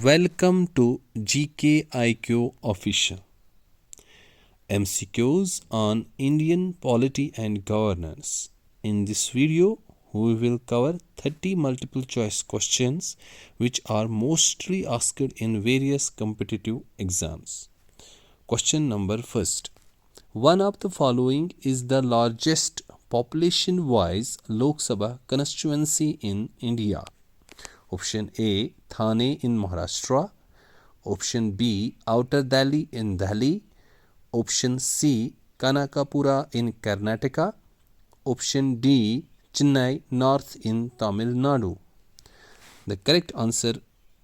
Welcome to GKIQ Official MCQs on Indian Polity and Governance. In this video, we will cover 30 multiple choice questions which are mostly asked in various competitive exams. Question number first. One of the following is the largest population-wise Lok Sabha constituency in India. Option A, Thane in Maharashtra. Option B, Outer Delhi in Delhi. Option C, Kanakapura in Karnataka. Option D, Chennai North in Tamil Nadu. The correct answer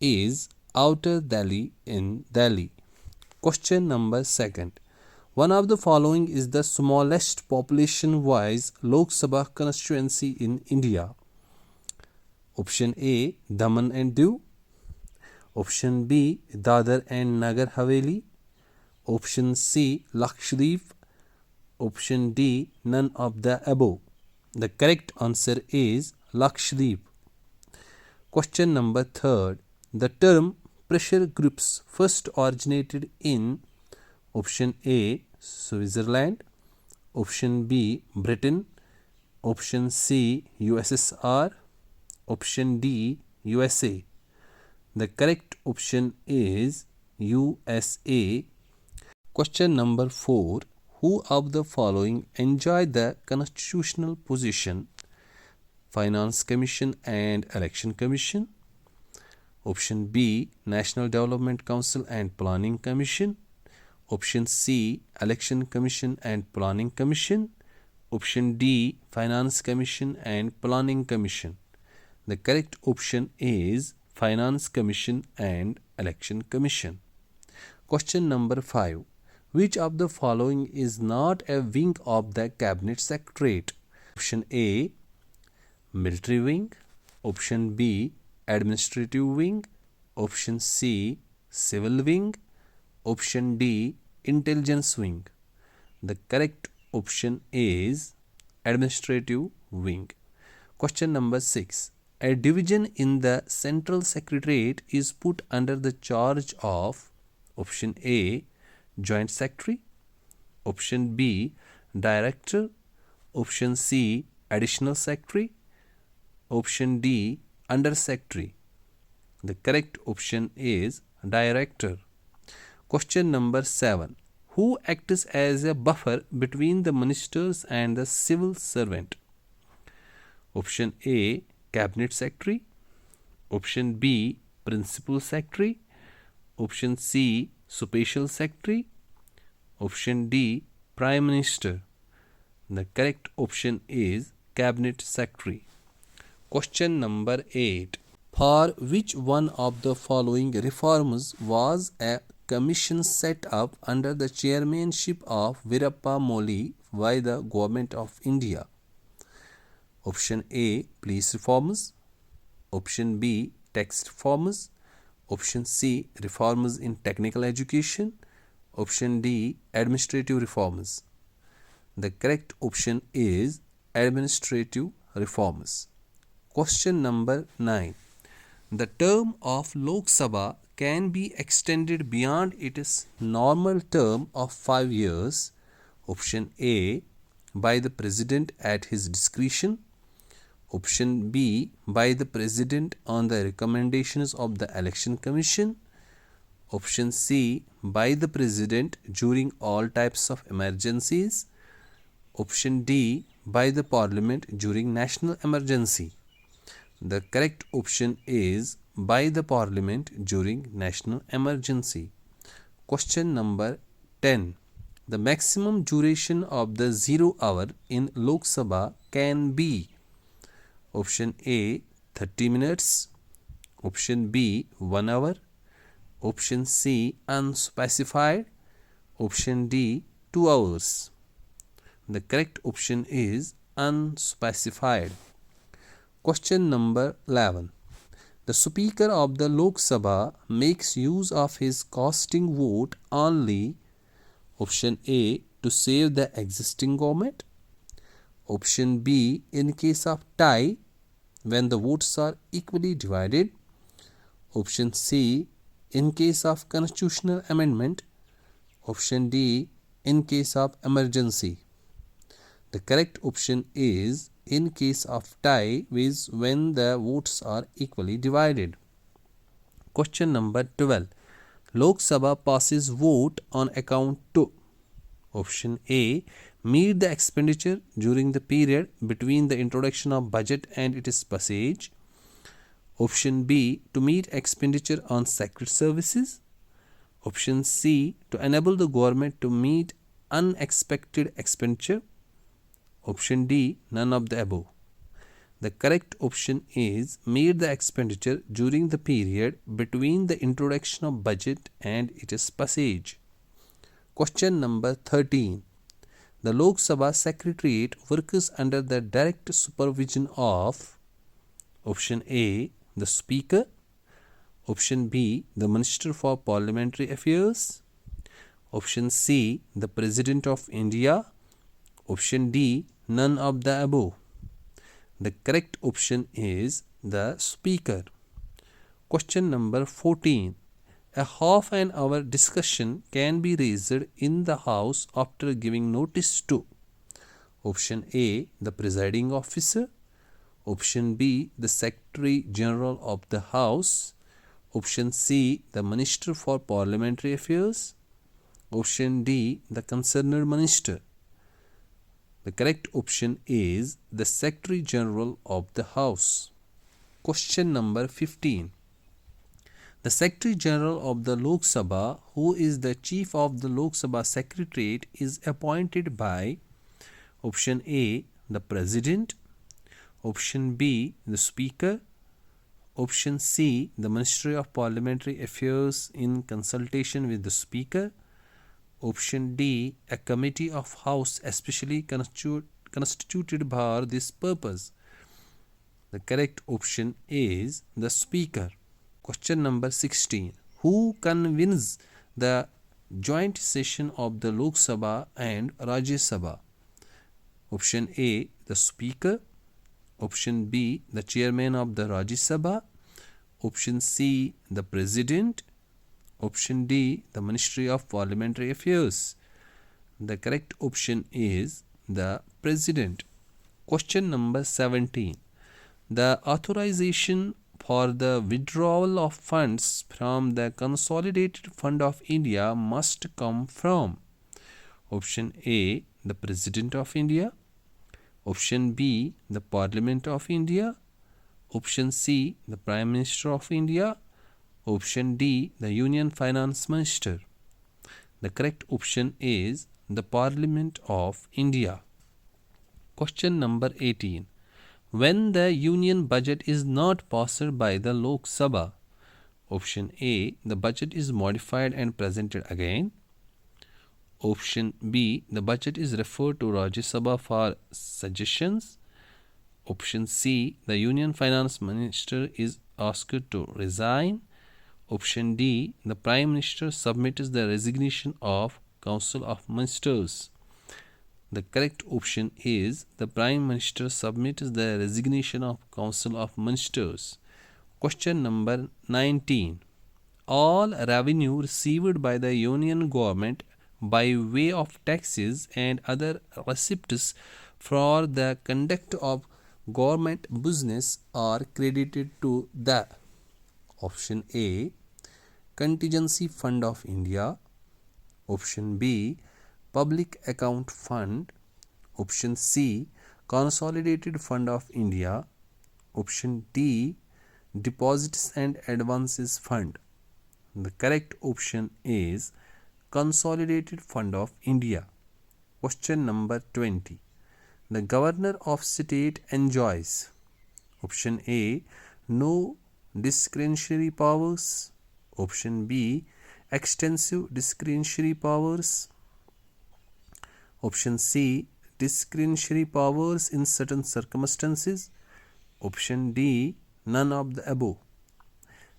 is Outer Delhi in Delhi. Question number second. One of the following is the smallest population-wise Lok Sabha constituency in India. Option A, Daman and Diu. Option B, Dadar and Nagar Haveli. Option C, Lakshadweep. Option D, none of the above. The correct answer is Lakshadweep. Question number third. The term pressure groups first originated in Option A, Switzerland. Option B, Britain. Option C, USSR. Option D, USA. The correct option is USA. Question number 4. Who of the following enjoy the constitutional position? Finance Commission and Election Commission. Option B, National Development Council and Planning Commission. Option C, Election Commission and Planning Commission. Option D, Finance Commission and Planning Commission. The correct option is Finance Commission and Election Commission. Question number 5. Which of the following is not a wing of the Cabinet Secretariat? Option A, Military Wing. Option B, Administrative Wing. Option C, Civil Wing. Option D, Intelligence Wing. The correct option is Administrative Wing. Question number 6. A division in the Central Secretariat is put under the charge of Option A, Joint Secretary. Option B, Director. Option C, Additional Secretary. Option D, Under Secretary. The correct option is Director. Question number 7. Who acts as a buffer between the ministers and the civil servant? Option A, Cabinet Secretary. Option B, Principal Secretary. Option C, Special Secretary. Option D, Prime Minister. The correct option is Cabinet Secretary. Question number 8. For which one of the following reforms was a commission set up under the chairmanship of Veerappa Moily by the Government of India? Option A, Police Reforms. Option B, Tax Reforms. Option C, Reforms in Technical Education. Option D, Administrative Reforms. The correct option is Administrative Reforms. Question number 9. The term of Lok Sabha can be extended beyond its normal term of 5 years. Option A, by the President at his discretion. Option B, by the President on the recommendations of the Election Commission. Option C, by the President during all types of emergencies. Option D, by the Parliament during national emergency. The correct option is by the Parliament during national emergency. Question number 10. The maximum duration of the 0 hour in Lok Sabha can be Option A, 30 minutes. Option B, 1 hour. Option C, unspecified. Option D, 2 hours. The correct option is unspecified. Question number 11. The Speaker of the Lok Sabha makes use of his casting vote only. Option A, to save the existing government. Option B, in case of tie when the votes are equally divided. Option C, in case of constitutional amendment. Option D, in case of emergency. The correct option is in case of tie, is when the votes are equally divided. Question number 12. Lok Sabha passes vote on account to. Option A, meet the expenditure during the period between the introduction of budget and its passage. Option B, to meet expenditure on sacred services. Option C, to enable the government to meet unexpected expenditure. Option D, none of the above. The correct option is meet the expenditure during the period between the introduction of budget and its passage. Question number 13. The Lok Sabha Secretariat works under the direct supervision of. Option A, the Speaker. Option B, the Minister for Parliamentary Affairs. Option C, the President of India. Option D, none of the above. The correct option is the Speaker. Question number 14. A half an hour discussion can be raised in the House after giving notice to. Option A, the Presiding Officer. Option B, the Secretary General of the House. Option C, the Minister for Parliamentary Affairs. Option D, the concerned Minister. The correct option is the Secretary General of the House. Question number 15. The Secretary General of the Lok Sabha, who is the Chief of the Lok Sabha Secretariat, is appointed by. Option A, the President. Option B, the Speaker. Option C, the Ministry of Parliamentary Affairs in consultation with the Speaker. Option D, a committee of House especially constituted for this purpose. The correct option is the Speaker. Question number 16. Who convenes the joint session of the Lok Sabha and Rajya Sabha? Option A, the Speaker. Option B, the Chairman of the Rajya Sabha. Option C, the President. Option D, the Ministry of Parliamentary Affairs. The correct option is the President. Question number 17. The authorization for the withdrawal of funds from the Consolidated Fund of India must come from. Option A, the President of India. Option B, the Parliament of India. Option C, the Prime Minister of India. Option D, the Union Finance Minister. The correct option is the Parliament of India. Question number 18. When the Union budget is not passed by the Lok Sabha. Option A, the budget is modified and presented again. Option B, the budget is referred to Rajya Sabha for suggestions. Option C, the Union Finance Minister is asked to resign. Option D, the Prime Minister submits the resignation of Council of Ministers. The correct option is the Prime Minister submits the resignation of Council of Ministers. Question number 19. All revenue received by the Union Government by way of taxes and other receipts for the conduct of government business are credited to the. Option A, Contingency Fund of India. Option B, Public Account Fund. Option C, Consolidated Fund of India. Option D, Deposits and Advances Fund. The correct option is Consolidated Fund of India. Question number 20. The Governor of State enjoys. Option A, no discretionary powers. Option B, extensive discretionary powers. Option C, discretionary powers in certain circumstances. Option D, none of the above.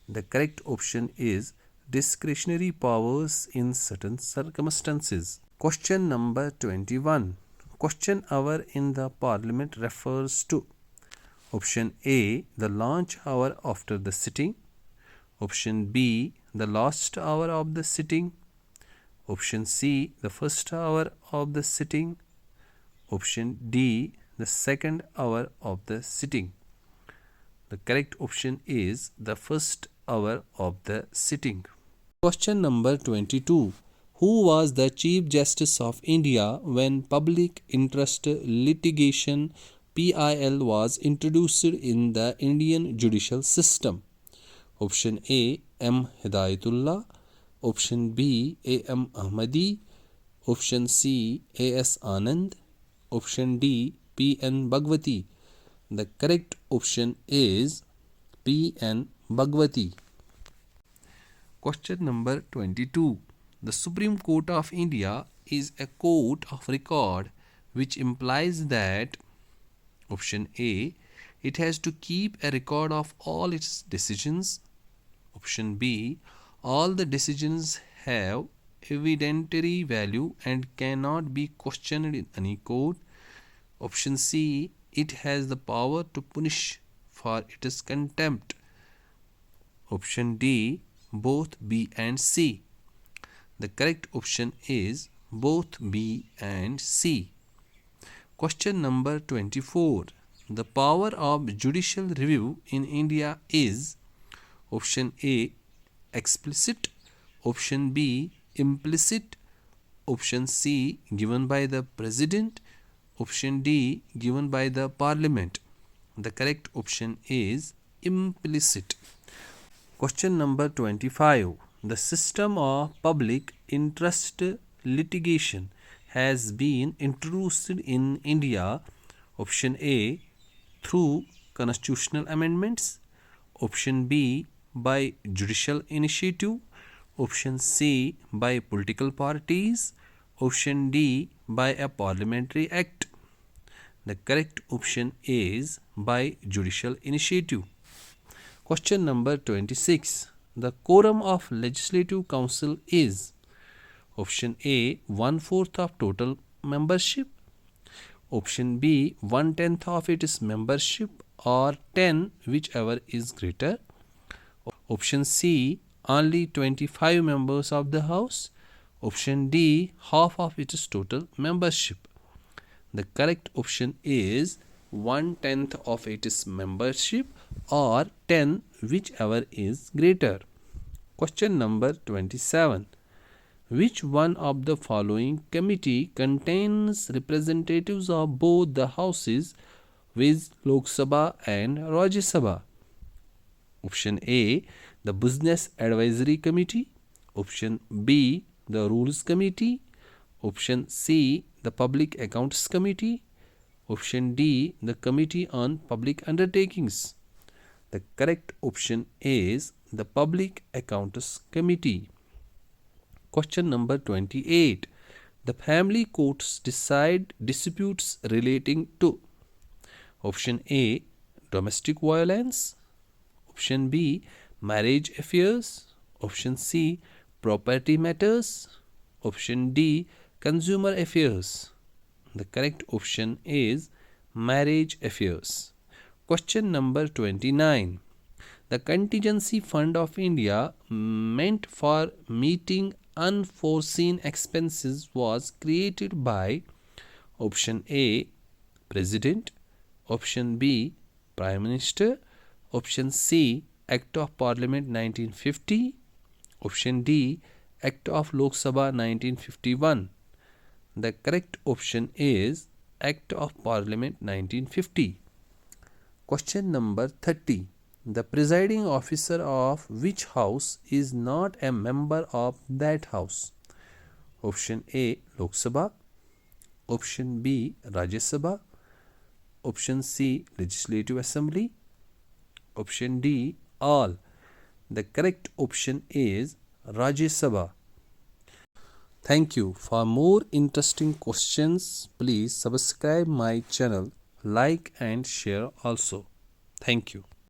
The correct option is discretionary powers in certain circumstances. Question number 21. Question hour in the Parliament refers to. Option A, the lunch hour after the sitting. Option B, the last hour of the sitting. Option C, the first hour of the sitting. Option D, the second hour of the sitting. The correct option is the first hour of the sitting. Question number 22. Who was the Chief Justice of India when Public Interest Litigation PIL was introduced in the Indian judicial system? Option A, M. Hidayatullah. Option B, A. M. Ahmadi. Option C, A. S. Anand. Option D, P. N. Bhagwati. The correct option is P. N. Bhagwati. Question number 22. The Supreme Court of India is a court of record, which implies that option A, it has to keep a record of all its decisions. Option B, all the decisions have evidentiary value and cannot be questioned in any court. Option C, it has the power to punish for its contempt. Option D, both B and C. The correct option is both B and C. Question number 24. The power of judicial review in India is option A, explicit. Option B, implicit. Option C, given by the President. Option D, given by the Parliament. The correct option is implicit. Question number 25. The system of public interest litigation has been introduced in India. Option A, through constitutional amendments. Option B, by judicial initiative. Option C, by political parties. Option D, by a parliamentary act. The correct option is by judicial initiative. Question number 26. The quorum of Legislative Council is option A, 1/4 of total membership. Option B, 1/10 of its membership, or 10, whichever is greater. Option C, only 25 members of the House. Option D, half of its total membership. The correct option is 1/10 of its membership, or 10, whichever is greater. Question number 27. Which one of the following committee contains representatives of both the houses, viz. Lok Sabha and Rajya Sabha? Option A, the Business Advisory Committee. Option B, the Rules Committee. Option C, the Public Accounts Committee. Option D, the Committee on Public Undertakings. The correct option is the Public Accounts Committee. Question number 28. The family courts decide disputes relating to option A, domestic violence. Option B, marriage affairs. Option C, property matters. Option D, consumer affairs. The correct option is marriage affairs. Question number 29. The Contingency Fund of India, meant for meeting unforeseen expenses, was created by option A, President. Option B, Prime Minister. Option C, Act of Parliament 1950. Option D, Act of Lok Sabha 1951. The correct option is Act of Parliament 1950. Question number 30. The presiding officer of which house is not a member of that house? Option A, Lok Sabha. Option B, Rajya Sabha. Option C, Legislative Assembly. Option D, all. The correct option is Rajya Sabha. Thank you. For more interesting questions, please subscribe my channel, like and share also. Thank you.